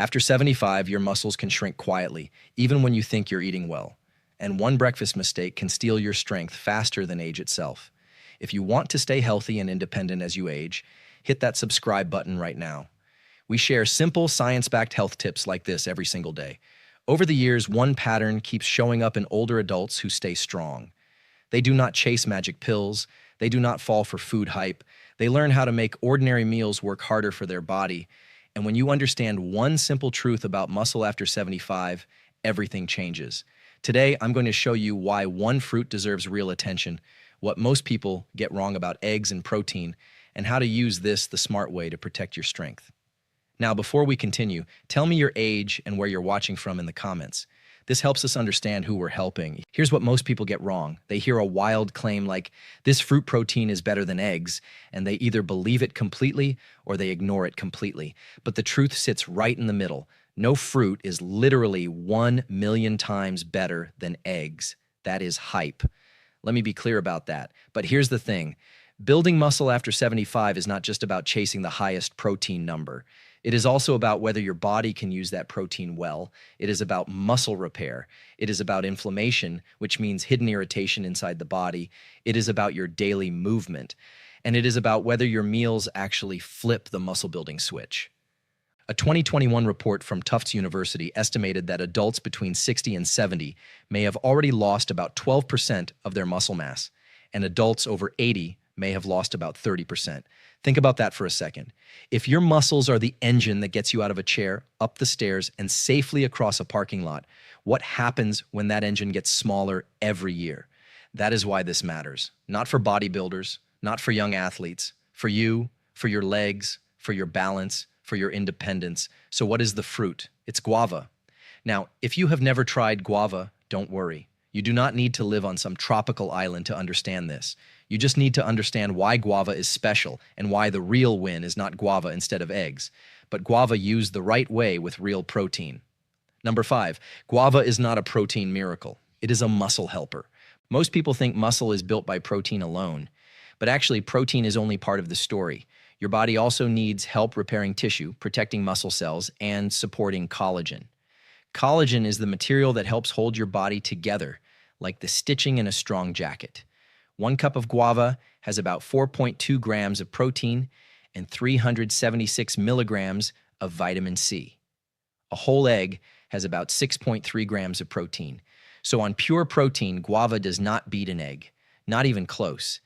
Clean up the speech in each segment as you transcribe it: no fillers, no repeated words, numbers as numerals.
After 75, your muscles can shrink quietly, even when you think you're eating well. And one breakfast mistake can steal your strength faster than age itself. If you want to stay healthy and independent as you age, hit that subscribe button right now. We share simple, science-backed health tips like this every single day. Over the years, one pattern keeps showing up in older adults who stay strong. They do not chase magic pills. They do not fall for food hype. They learn how to make ordinary meals work harder for their body. And when you understand one simple truth about muscle after 75, everything changes. Today, I'm going to show you why one fruit deserves real attention, what most people get wrong about eggs and protein, and how to use this the smart way to protect your strength. Now, before we continue, tell me your age and where you're watching from in the comments. This helps us understand who we're helping. Here's what most people get wrong. They hear a wild claim like, this fruit protein is better than eggs, and they either believe it completely or they ignore it completely. But the truth sits right in the middle. No fruit is literally 1,000,000 times better than eggs. That is hype. Let me be clear about that. But here's the thing. Building muscle after 75 is not just about chasing the highest protein number. It is also about whether your body can use that protein well. It is about muscle repair. It is about inflammation, which means hidden irritation inside the body. It is about your daily movement. And it is about whether your meals actually flip the muscle building switch. A 2021 report from Tufts University estimated that adults between 60 and 70 may have already lost about 12% of their muscle mass, and adults over 80 may have lost about 30%. Think about that for a second. If your muscles are the engine that gets you out of a chair, up the stairs, and safely across a parking lot, what happens when that engine gets smaller every year? That is why this matters. Not for bodybuilders, not for young athletes, for you, for your legs, for your balance, for your independence. So what is the fruit? It's guava. Now, if you have never tried guava, don't worry. You do not need to live on some tropical island to understand this. You just need to understand why guava is special and why the real win is not guava instead of eggs, but guava used the right way with real protein. Number 5, guava is not a protein miracle. It is a muscle helper. Most people think muscle is built by protein alone, but actually protein is only part of the story. Your body also needs help repairing tissue, protecting muscle cells, and supporting collagen. Collagen is the material that helps hold your body together, like the stitching in a strong jacket. 1 cup of guava has about 4.2 grams of protein and 376 milligrams of vitamin C. A whole egg has about 6.3 grams of protein. So on pure protein, guava does not beat an egg, not even close.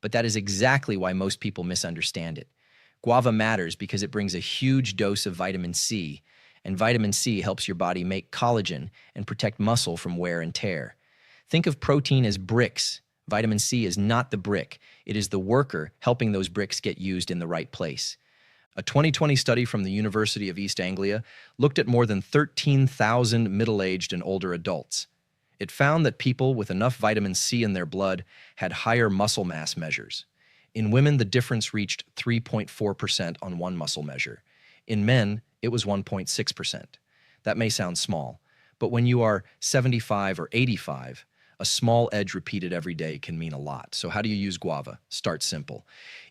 But that is exactly why most people misunderstand it. Guava matters because it brings a huge dose of vitamin C, and vitamin C helps your body make collagen and protect muscle from wear and tear. Think of protein as bricks. Vitamin C is not the brick. It is the worker helping those bricks get used in the right place. A 2020 study from the University of East Anglia looked at more than 13,000 middle-aged and older adults. It found that people with enough vitamin C in their blood had higher muscle mass measures. In women, the difference reached 3.4% on one muscle measure. In men, it was 1.6%. That may sound small, but when you are 75 or 85, a small edge repeated every day can mean a lot. So how do you use guava? Start simple.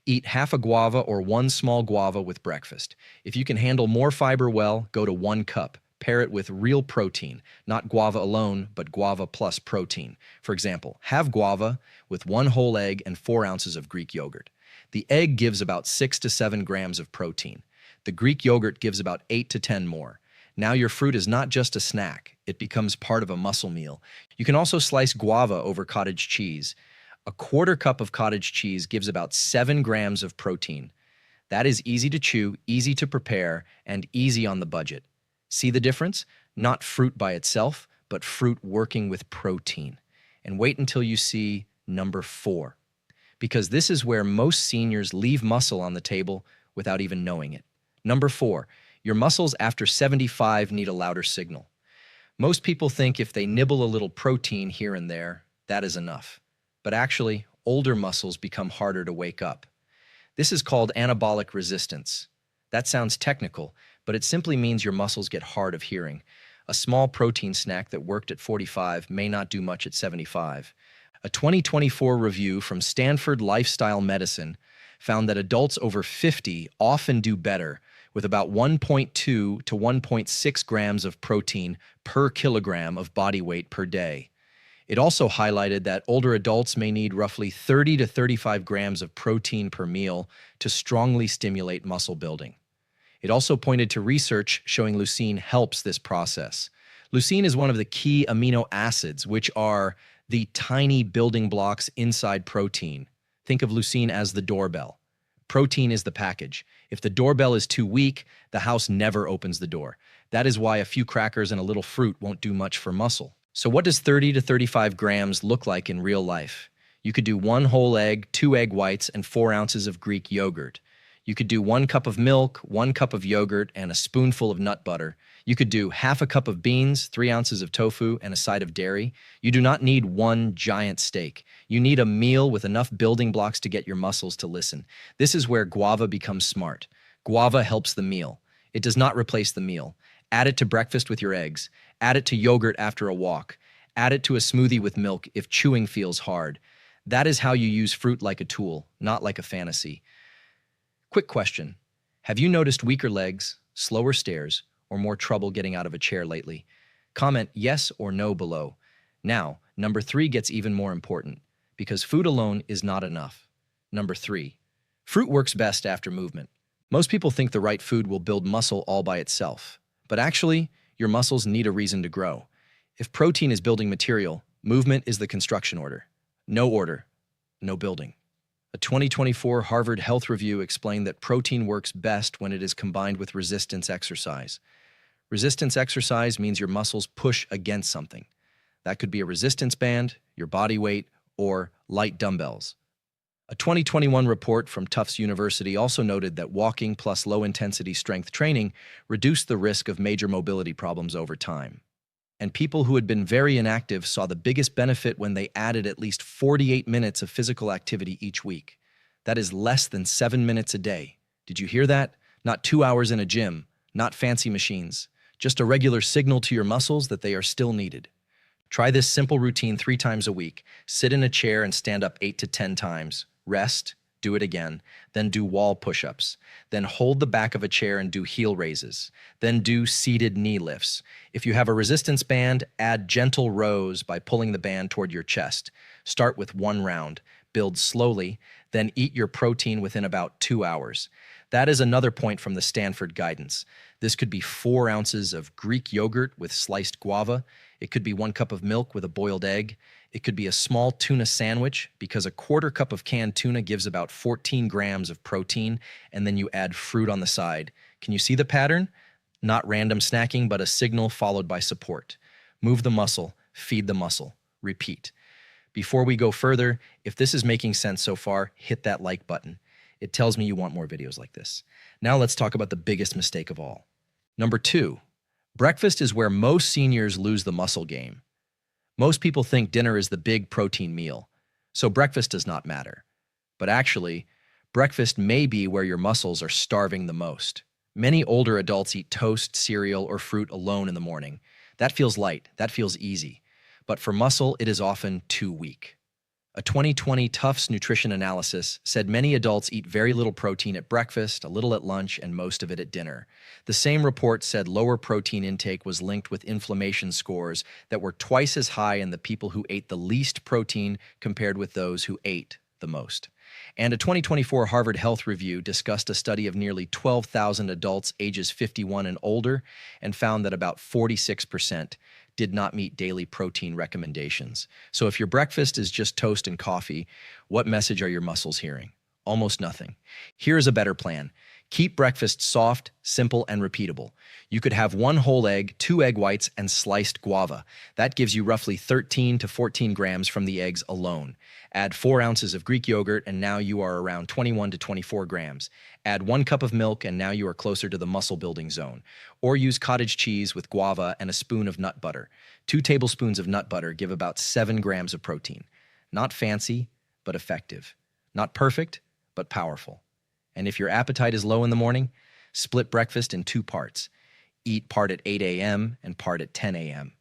Eat half a guava or 1 small guava with breakfast. If you can handle more fiber well, go to 1 cup. Pair it with real protein, not guava alone, but guava plus protein. For example, have guava with 1 whole egg and 4 ounces of Greek yogurt. The egg gives about 6 to 7 grams of protein. The Greek yogurt gives about 8 to 10 more. Now your fruit is not just a snack, it becomes part of a muscle meal. You can also slice guava over cottage cheese. A 1/4 cup of cottage cheese gives about 7 grams of protein. That is easy to chew, easy to prepare, and easy on the budget. See the difference? Not fruit by itself, but fruit working with protein. And wait until you see number 4, because this is where most seniors leave muscle on the table without even knowing it. Number 4, your muscles after 75 need a louder signal. Most people think if they nibble a little protein here and there, that is enough. But actually, older muscles become harder to wake up. This is called anabolic resistance. That sounds technical, but it simply means your muscles get hard of hearing. A small protein snack that worked at 45 may not do much at 75. A 2024 review from Stanford Lifestyle Medicine found that adults over 50 often do better with about 1.2 to 1.6 grams of protein per kilogram of body weight per day. It also highlighted that older adults may need roughly 30 to 35 grams of protein per meal to strongly stimulate muscle building. It also pointed to research showing leucine helps this process. Leucine is one of the key amino acids, which are the tiny building blocks inside protein. Think of leucine as the doorbell. Protein is the package. If the doorbell is too weak, the house never opens the door. That is why a few crackers and a little fruit won't do much for muscle. So what does 30 to 35 grams look like in real life? You could do 1 whole egg, 2 egg whites, and 4 ounces of Greek yogurt. You could do 1 cup of milk, 1 cup of yogurt, and a spoonful of nut butter. You could do half a cup of beans, 3 ounces of tofu, and a side of dairy. You do not need one giant steak. You need a meal with enough building blocks to get your muscles to listen. This is where guava becomes smart. Guava helps the meal. It does not replace the meal. Add it to breakfast with your eggs. Add it to yogurt after a walk. Add it to a smoothie with milk if chewing feels hard. That is how you use fruit like a tool, not like a fantasy. Quick question. Have you noticed weaker legs, slower stairs, or more trouble getting out of a chair lately? Comment yes or no below. Now, number 3 gets even more important, because food alone is not enough. Number 3. Fruit works best after movement. Most people think the right food will build muscle all by itself. But actually, your muscles need a reason to grow. If protein is building material, movement is the construction order. Order, no building. A 2024 Harvard Health Review explained that protein works best when it is combined with resistance exercise. Resistance exercise means your muscles push against something. That could be a resistance band, your body weight, or light dumbbells. A 2021 report from Tufts University also noted that walking plus low-intensity strength training reduced the risk of major mobility problems over time. And people who had been very inactive saw the biggest benefit when they added at least 48 minutes of physical activity each week. That is less than 7 minutes a day. Did you hear that? Not 2 hours in a gym, not fancy machines, just a regular signal to your muscles that they are still needed. Try this simple routine 3 times a week. Sit in a chair and stand up 8 to 10 times. Rest, do it again, then do wall push-ups, then hold the back of a chair and do heel raises, then do seated knee lifts. If you have a resistance band, add gentle rows by pulling the band toward your chest. Start with 1 round, build slowly, then eat your protein within about 2 hours. That is another point from the Stanford guidance. This could be 4 ounces of Greek yogurt with sliced guava. It could be 1 cup of milk with a boiled egg. It could be a small tuna sandwich, because a 1/4 cup of canned tuna gives about 14 grams of protein, and then you add fruit on the side. Can you see the pattern? Not random snacking, but a signal followed by support. Move the muscle, feed the muscle. Repeat. Before we go further, if this is making sense so far, hit that like button. It tells me you want more videos like this. Now let's talk about the biggest mistake of all. Number 2, breakfast is where most seniors lose the muscle game. Most people think dinner is the big protein meal, so breakfast does not matter. But actually, breakfast may be where your muscles are starving the most. Many older adults eat toast, cereal, or fruit alone in the morning. That feels light, that feels easy. But for muscle, it is often too weak. A 2020 Tufts nutrition analysis said many adults eat very little protein at breakfast, a little at lunch, and most of it at dinner. The same report said lower protein intake was linked with inflammation scores that were twice as high in the people who ate the least protein compared with those who ate the most. And a 2024 Harvard Health Review discussed a study of nearly 12,000 adults ages 51 and older and found that about 46% did not meet daily protein recommendations. So if your breakfast is just toast and coffee, what message are your muscles hearing? Almost nothing. Here is a better plan. Keep breakfast soft, simple, and repeatable. You could have 1 whole egg, 2 egg whites, and sliced guava. That gives you roughly 13 to 14 grams from the eggs alone. Add 4 ounces of Greek yogurt, and now you are around 21 to 24 grams. Add 1 cup of milk, and now you are closer to the muscle-building zone. Or use cottage cheese with guava and a spoon of nut butter. 2 tablespoons of nut butter give about 7 grams of protein. Not fancy, but effective. Not perfect, but powerful. And if your appetite is low in the morning, split breakfast in 2 parts. Eat part at 8 a.m. and part at 10 a.m.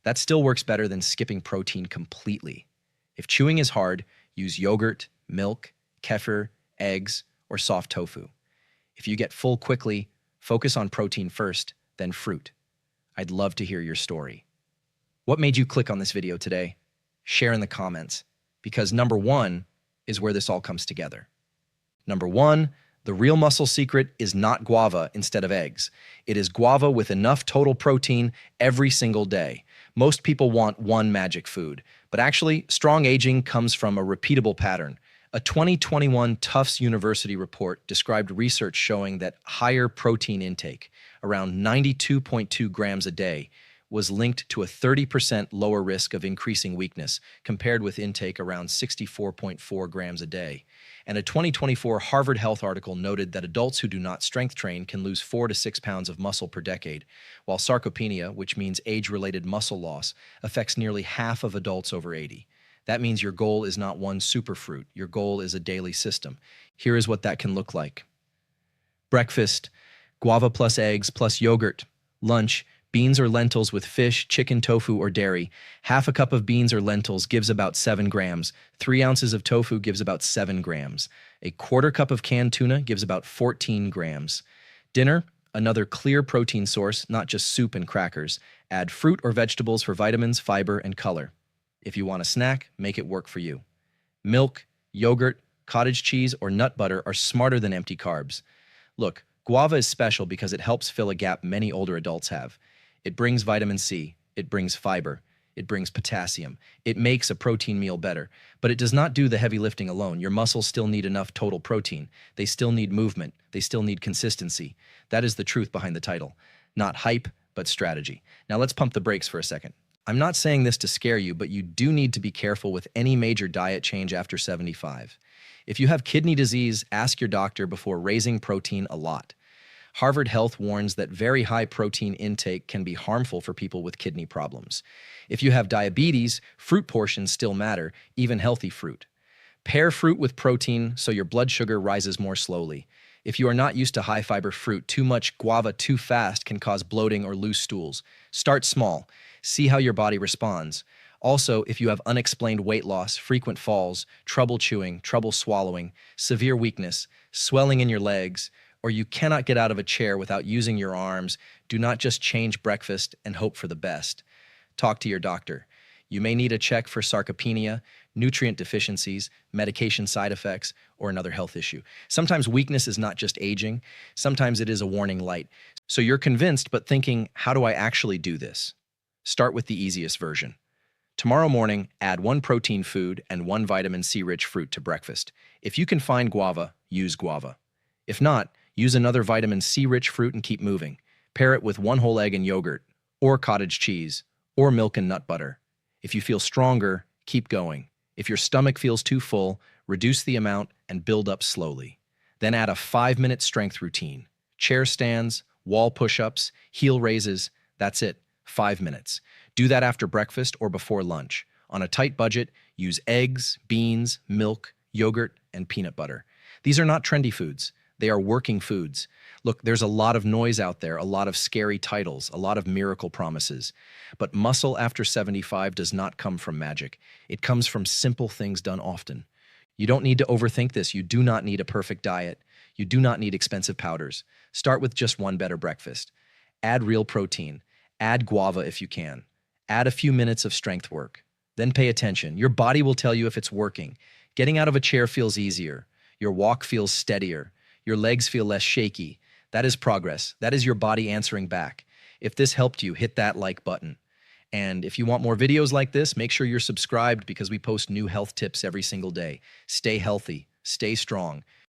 That still works better than skipping protein completely. If chewing is hard, use yogurt, milk, kefir, eggs, or soft tofu. If you get full quickly, Focus on protein first, then fruit. I'd love to hear your story. What made you click on this video today? Share in the comments, because number one is where this all comes together. Number one, the real muscle secret is not guava instead of eggs. It is guava with enough total protein every single day. Most people want one magic food, but actually, strong aging comes from a repeatable pattern. A 2021 Tufts University report described research showing that higher protein intake, around 92.2 grams a day, was linked to a 30% lower risk of increasing weakness compared with intake around 64.4 grams a day. And a 2024 Harvard Health article noted that adults who do not strength train can lose 4 to 6 pounds of muscle per decade, while sarcopenia, which means age-related muscle loss, affects nearly half of adults over 80. That means your goal is not one superfruit. Your goal is a daily system. Here is what that can look like. Breakfast, guava plus eggs plus yogurt. Lunch, beans or lentils with fish, chicken, tofu, or dairy. Half a cup of beans or lentils gives about 7 grams. 3 ounces of tofu gives about 7 grams. A quarter cup of canned tuna gives about 14 grams. Dinner, another clear protein source, not just soup and crackers. Add fruit or vegetables for vitamins, fiber, and color. If you want a snack, make it work for you. Milk, yogurt, cottage cheese, or nut butter are smarter than empty carbs. Look, guava is special because it helps fill a gap many older adults have. It brings vitamin C, it brings fiber, it brings potassium. It makes a protein meal better, but it does not do the heavy lifting alone. Your muscles still need enough total protein. They still need movement. They still need consistency. That is the truth behind the title. Not hype, but strategy. Now let's pump the brakes for a second. I'm not saying this to scare you, but you do need to be careful with any major diet change after 75. If you have kidney disease, ask your doctor before raising protein a lot. Harvard Health warns that very high protein intake can be harmful for people with kidney problems. If you have diabetes, fruit portions still matter, even healthy fruit. Pair fruit with protein so your blood sugar rises more slowly. If you are not used to high-fiber fruit, too much guava too fast can cause bloating or loose stools. Start small. See how your body responds. Also, if you have unexplained weight loss, frequent falls, trouble chewing, trouble swallowing, severe weakness, swelling in your legs, or you cannot get out of a chair without using your arms, do not just change breakfast and hope for the best. Talk to your doctor. You may need a check for sarcopenia, nutrient deficiencies, medication side effects, or another health issue. Sometimes weakness is not just aging. Sometimes it is a warning light. So you're convinced but thinking, how do I actually do this? Start with the easiest version. Tomorrow morning, add 1 protein food and 1 vitamin C-rich fruit to breakfast. If you can find guava, use guava. If not, use another vitamin C-rich fruit and keep moving. Pair it with 1 whole egg and yogurt, or cottage cheese, or milk and nut butter. If you feel stronger, keep going. If your stomach feels too full, reduce the amount and build up slowly. Then add a 5-minute strength routine. Chair stands, wall push-ups, heel raises. That's it, 5 minutes. Do that after breakfast or before lunch. On a tight budget, use eggs, beans, milk, yogurt, and peanut butter. These are not trendy foods. They are working foods. Look, there's a lot of noise out there, a lot of scary titles, a lot of miracle promises. But muscle after 75 does not come from magic. It comes from simple things done often. You don't need to overthink this. You do not need a perfect diet. You do not need expensive powders. Start with just 1 better breakfast. Add real protein. Add guava if you can. Add a few minutes of strength work. Then pay attention. Your body will tell you if it's working. Getting out of a chair feels easier. Your walk feels steadier. Your legs feel less shaky. That is progress. That is your body answering back. If this helped you, hit that like button. And if you want more videos like this, make sure you're subscribed because we post new health tips every single day. Stay healthy. Stay strong.